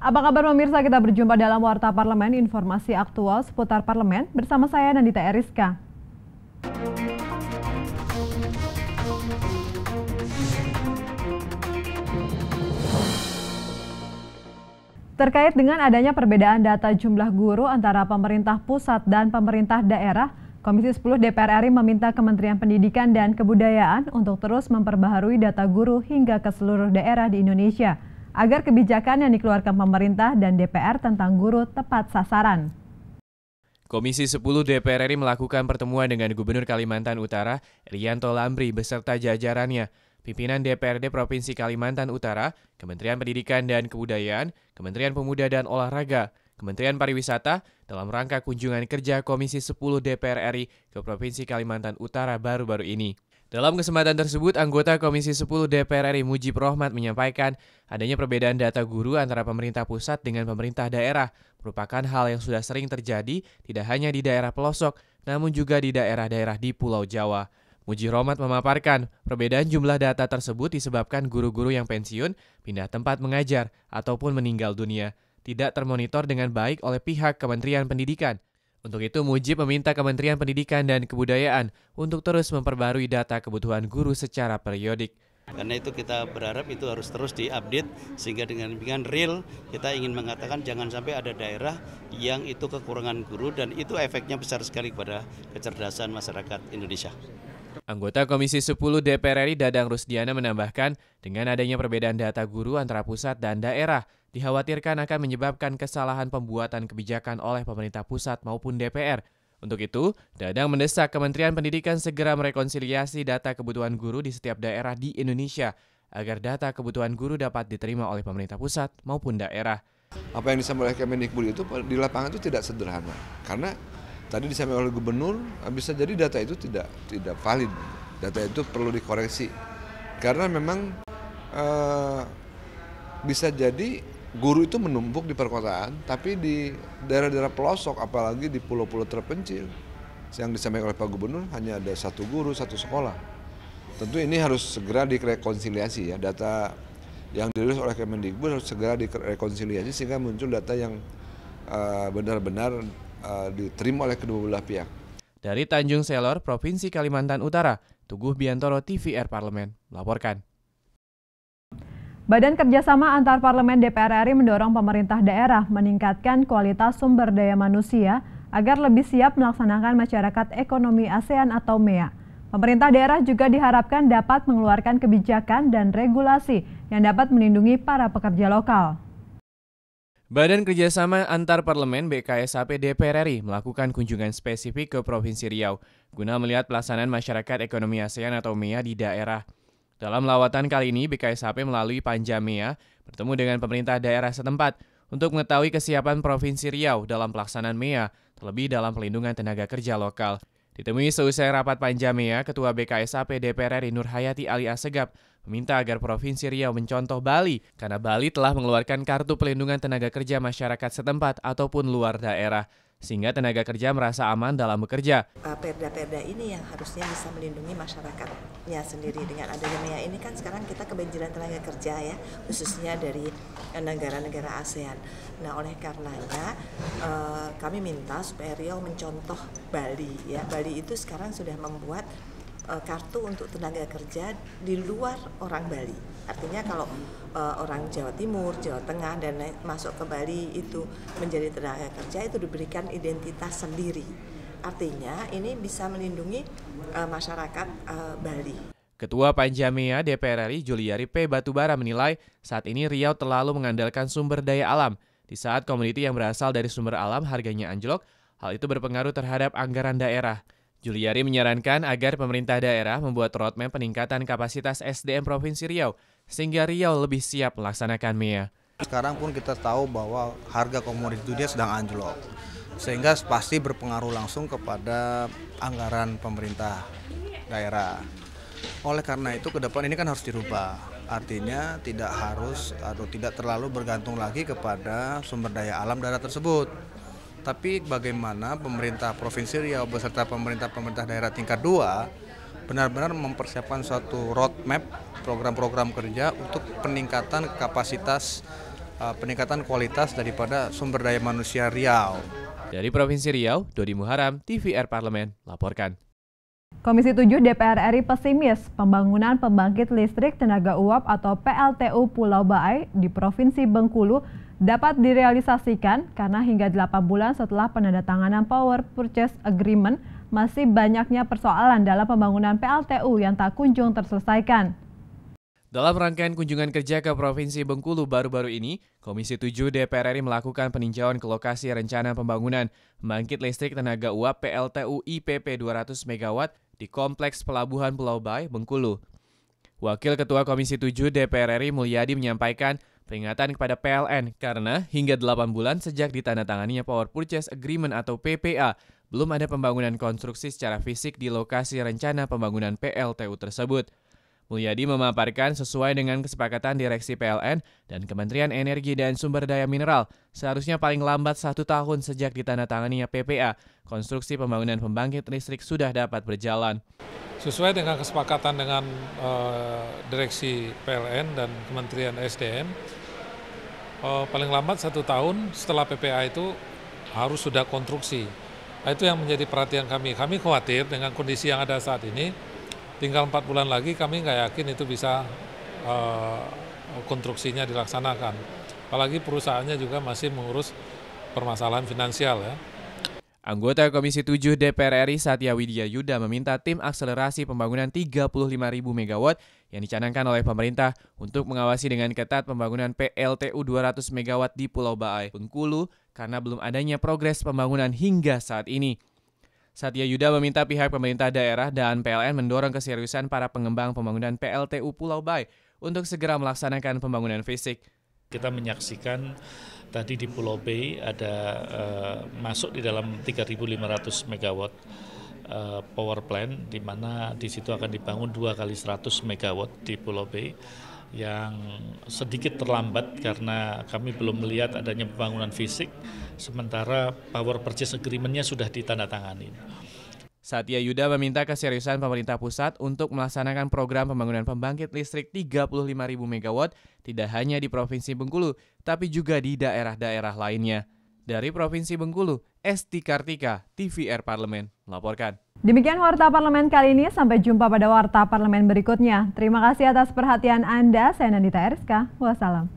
Apa kabar pemirsa, kita berjumpa dalam Warta Parlemen, informasi aktual seputar parlemen bersama saya Nandita Eriska. Terkait dengan adanya perbedaan data jumlah guru antara pemerintah pusat dan pemerintah daerah, Komisi 10 DPR RI meminta Kementerian Pendidikan dan Kebudayaan untuk terus memperbaharui data guru hingga ke seluruh daerah di Indonesia, agar kebijakan yang dikeluarkan pemerintah dan DPR tentang guru tepat sasaran. Komisi 10 DPR RI melakukan pertemuan dengan Gubernur Kalimantan Utara, Rianto Lambri, beserta jajarannya, pimpinan DPRD Provinsi Kalimantan Utara, Kementerian Pendidikan dan Kebudayaan, Kementerian Pemuda dan Olahraga, Kementerian Pariwisata, dalam rangka kunjungan kerja Komisi 10 DPR RI ke Provinsi Kalimantan Utara baru-baru ini. Dalam kesempatan tersebut, anggota Komisi 10 DPR RI Mujib Rohmat menyampaikan adanya perbedaan data guru antara pemerintah pusat dengan pemerintah daerah merupakan hal yang sudah sering terjadi tidak hanya di daerah pelosok, namun juga di daerah-daerah di Pulau Jawa. Mujib Rohmat memaparkan perbedaan jumlah data tersebut disebabkan guru-guru yang pensiun, pindah tempat mengajar, ataupun meninggal dunia tidak termonitor dengan baik oleh pihak Kementerian Pendidikan. Untuk itu, Mujib meminta Kementerian Pendidikan dan Kebudayaan untuk terus memperbarui data kebutuhan guru secara periodik. Karena itu kita berharap itu harus terus diupdate sehingga dengan real kita ingin mengatakan jangan sampai ada daerah yang itu kekurangan guru dan itu efeknya besar sekali kepada kecerdasan masyarakat Indonesia. Anggota Komisi 10 DPR RI Dadang Rusdiana menambahkan dengan adanya perbedaan data guru antara pusat dan daerah dikhawatirkan akan menyebabkan kesalahan pembuatan kebijakan oleh pemerintah pusat maupun DPR. Untuk itu, Dadang mendesak Kementerian Pendidikan segera merekonsiliasi data kebutuhan guru di setiap daerah di Indonesia agar data kebutuhan guru dapat diterima oleh pemerintah pusat maupun daerah. Apa yang disampaikan oleh Kemendikbud itu di lapangan itu tidak sederhana. Karena tadi disampaikan oleh Gubernur, bisa jadi data itu tidak valid. Data itu perlu dikoreksi. Karena memang bisa jadi guru itu menumpuk di perkotaan, tapi di daerah-daerah pelosok, apalagi di pulau-pulau terpencil, yang disampaikan oleh Pak Gubernur hanya ada satu guru, satu sekolah. Tentu ini harus segera direkonsiliasi ya, data yang dirilis oleh Kemendikbud harus segera direkonsiliasi sehingga muncul data yang benar-benar diterima oleh kedua belah pihak. Dari Tanjung Selor, Provinsi Kalimantan Utara, Tuguh Biantoro, TVR Parlemen, melaporkan. Badan Kerjasama Antar Parlemen DPR RI mendorong pemerintah daerah meningkatkan kualitas sumber daya manusia agar lebih siap melaksanakan masyarakat ekonomi ASEAN atau MEA. Pemerintah daerah juga diharapkan dapat mengeluarkan kebijakan dan regulasi yang dapat melindungi para pekerja lokal. Badan Kerjasama Antar Parlemen BKSAP DPR RI melakukan kunjungan spesifik ke Provinsi Riau guna melihat pelaksanaan masyarakat ekonomi ASEAN atau MEA di daerah. Dalam lawatan kali ini, BKSAP melalui Panja MEA bertemu dengan pemerintah daerah setempat untuk mengetahui kesiapan Provinsi Riau dalam pelaksanaan MEA, terlebih dalam pelindungan tenaga kerja lokal. Ditemui seusai rapat Panja MEA, Ketua BKSAP DPR RI Nur Hayati Ali Assegaf meminta agar Provinsi Riau mencontoh Bali, karena Bali telah mengeluarkan Kartu Pelindungan Tenaga Kerja Masyarakat setempat ataupun luar daerah, sehingga tenaga kerja merasa aman dalam bekerja. Perda-perda ini yang harusnya bisa melindungi masyarakatnya sendiri. Dengan adanya MEA ini kan sekarang kita kebanjiran tenaga kerja ya, khususnya dari negara-negara ASEAN. Nah, oleh karenanya kami minta supaya Riau mencontoh Bali ya. Bali itu sekarang sudah membuat kartu untuk tenaga kerja di luar orang Bali. Artinya kalau orang Jawa Timur, Jawa Tengah dan masuk ke Bali itu menjadi tenaga kerja itu diberikan identitas sendiri. Artinya ini bisa melindungi masyarakat Bali. Ketua Panja MEA DPR RI Juliari P. Batubara menilai saat ini Riau terlalu mengandalkan sumber daya alam. Di saat komoditi yang berasal dari sumber alam harganya anjlok, hal itu berpengaruh terhadap anggaran daerah. Juliari menyarankan agar pemerintah daerah membuat roadmap peningkatan kapasitas SDM Provinsi Riau, sehingga Riau lebih siap melaksanakan MEA. Sekarang pun kita tahu bahwa harga komoditi dunia sedang anjlok, sehingga pasti berpengaruh langsung kepada anggaran pemerintah daerah. Oleh karena itu ke depan ini kan harus dirubah, artinya tidak harus atau tidak terlalu bergantung lagi kepada sumber daya alam daerah tersebut. Tapi bagaimana pemerintah Provinsi Riau beserta pemerintah daerah tingkat 2 benar-benar mempersiapkan suatu roadmap program-program kerja untuk peningkatan kapasitas peningkatan kualitas daripada sumber daya manusia Riau. Dari Provinsi Riau, Dodi Muharam, TVR Parlemen, laporkan. Komisi 7 DPR RI pesimis pembangunan pembangkit listrik tenaga uap atau PLTU Pulau Baai di Provinsi Bengkulu dapat direalisasikan karena hingga 8 bulan setelah penandatanganan Power Purchase Agreement masih banyaknya persoalan dalam pembangunan PLTU yang tak kunjung terselesaikan. Dalam rangkaian kunjungan kerja ke Provinsi Bengkulu baru-baru ini, Komisi 7 DPR RI melakukan peninjauan ke lokasi rencana pembangunan pembangkit listrik tenaga uap PLTU IPP 200 MW di Kompleks Pelabuhan Pulau Baai, Bengkulu. Wakil Ketua Komisi 7 DPR RI Mulyadi menyampaikan peringatan kepada PLN karena hingga 8 bulan sejak ditandatanganinya Power Purchase Agreement atau PPA, belum ada pembangunan konstruksi secara fisik di lokasi rencana pembangunan PLTU tersebut. Mulyadi memaparkan sesuai dengan kesepakatan Direksi PLN dan Kementerian Energi dan Sumber Daya Mineral, seharusnya paling lambat 1 tahun sejak ditandatanganinya PPA, konstruksi pembangunan pembangkit listrik sudah dapat berjalan. Sesuai dengan kesepakatan dengan Direksi PLN dan Kementerian SDM, paling lambat 1 tahun setelah PPA itu harus sudah konstruksi. Nah, itu yang menjadi perhatian kami. Kami khawatir dengan kondisi yang ada saat ini, tinggal 4 bulan lagi kami nggak yakin itu bisa konstruksinya dilaksanakan. Apalagi perusahaannya juga masih mengurus permasalahan finansial ya. Anggota Komisi 7 DPR RI Satya Widya Yuda meminta tim akselerasi pembangunan 35.000 MW yang dicanangkan oleh pemerintah untuk mengawasi dengan ketat pembangunan PLTU 200 MW di Pulau Baai, Bengkulu karena belum adanya progres pembangunan hingga saat ini. Satya Yuda meminta pihak pemerintah daerah dan PLN mendorong keseriusan para pengembang pembangunan PLTU Pulau Baai untuk segera melaksanakan pembangunan fisik. Kita menyaksikan tadi di Pulau Baai ada masuk di dalam 3.500 MW power plant, di mana di situ akan dibangun 2 kali 100 MW di Pulau Baai yang sedikit terlambat karena kami belum melihat adanya pembangunan fisik, sementara Power Purchase Agreement-nya sudah ditandatangani. Satya Yuda meminta keseriusan pemerintah pusat untuk melaksanakan program pembangunan pembangkit listrik 35.000 MW tidak hanya di Provinsi Bengkulu, tapi juga di daerah-daerah lainnya. Dari Provinsi Bengkulu, Esti Kartika, TVR Parlemen, melaporkan. Demikian Warta Parlemen kali ini, sampai jumpa pada Warta Parlemen berikutnya. Terima kasih atas perhatian Anda, saya Nandita Eriska, wassalam.